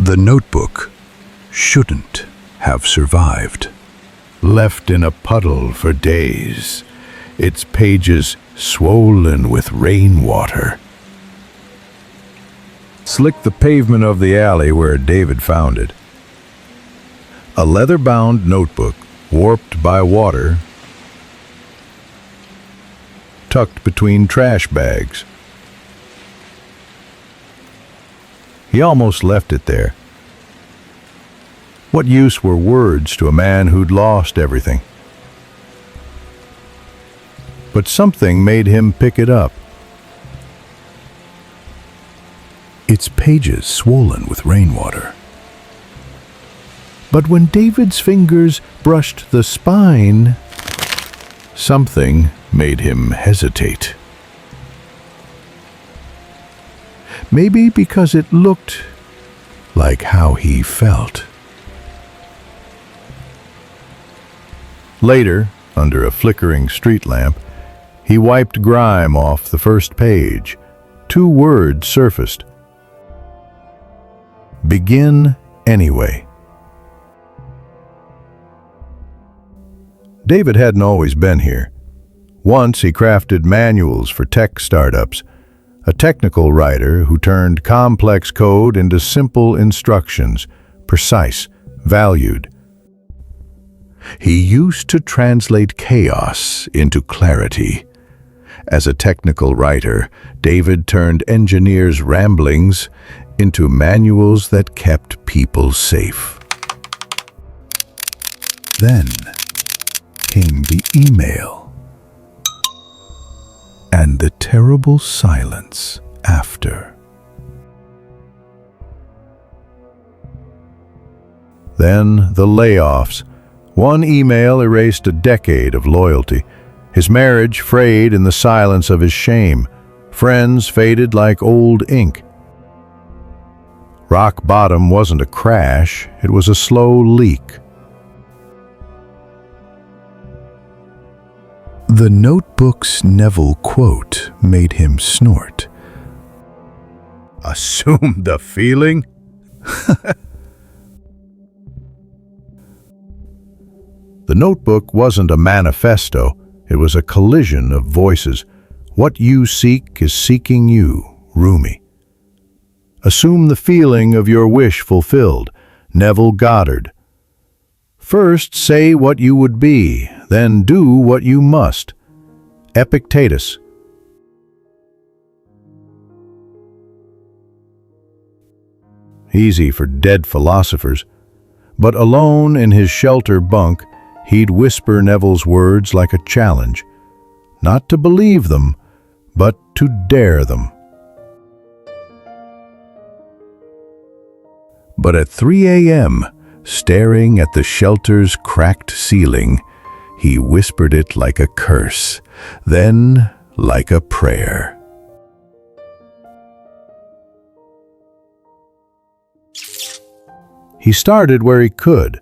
The notebook shouldn't have survived. Left in a puddle for days, its pages swollen with rainwater. Slicked the pavement of the alley where David found it. A leather-bound notebook, warped by water, tucked between trash bags. He almost left it there. What use were words to a man who'd lost everything? But something made him pick it up. Its pages swollen with rainwater. But when David's fingers brushed the spine, something made him hesitate. Maybe because it looked like how he felt. Later, under a flickering street lamp, he wiped grime off the first page. 2 words surfaced. Begin anyway. David hadn't always been here. Once he crafted manuals for tech startups, a technical writer who turned complex code into simple instructions, precise, valued. He used to translate chaos into clarity. As a technical writer, David turned engineers' ramblings into manuals that kept people safe. Then came the email, and the terrible silence after. Then the layoffs. One email erased a decade of loyalty. His marriage frayed in the silence of his shame. Friends faded like old ink. Rock bottom wasn't a crash, it was a slow leak. The notebook's Neville quote made him snort. Assume the feeling? The notebook wasn't a manifesto, it was a collision of voices. What you seek is seeking you, Rumi. Assume the feeling of your wish fulfilled, Neville Goddard. First say what you would be, then do what you must, Epictetus. Easy for dead philosophers, but alone in his shelter bunk, he'd whisper Neville's words like a challenge, not to believe them, but to dare them. But at 3 a.m., staring at the shelter's cracked ceiling, he whispered it like a curse, then like a prayer. He started where he could.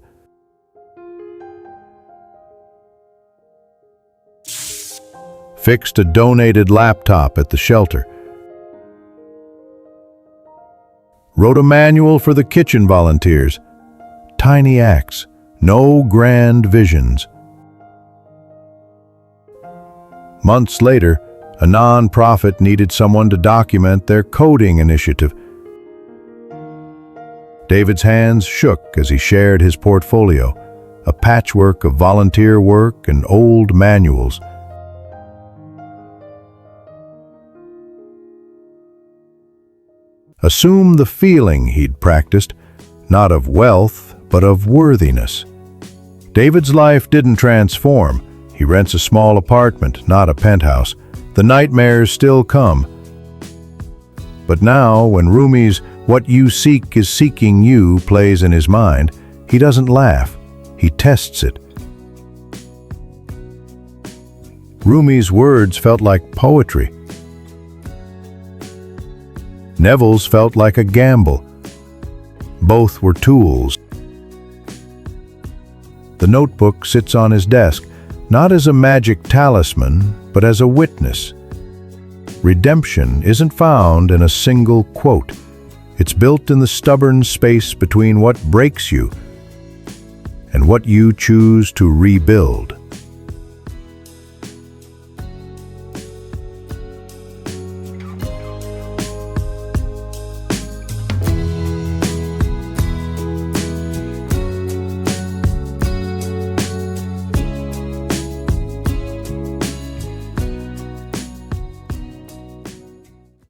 Fixed a donated laptop at the shelter. Wrote a manual for the kitchen volunteers. Tiny acts, no grand visions. Months later, a non-profit needed someone to document their coding initiative. David's hands shook as he shared his portfolio, a patchwork of volunteer work and old manuals. Assume the feeling he'd practiced, not of wealth, but of worthiness. David's life didn't transform. He rents a small apartment, not a penthouse. The nightmares still come. But now, when Rumi's "What you seek is seeking you" plays in his mind, he doesn't laugh. He tests it. Rumi's words felt like poetry. Neville's felt like a gamble. Both were tools. The notebook sits on his desk, not as a magic talisman, but as a witness. Redemption isn't found in a single quote. It's built in the stubborn space between what breaks you and what you choose to rebuild.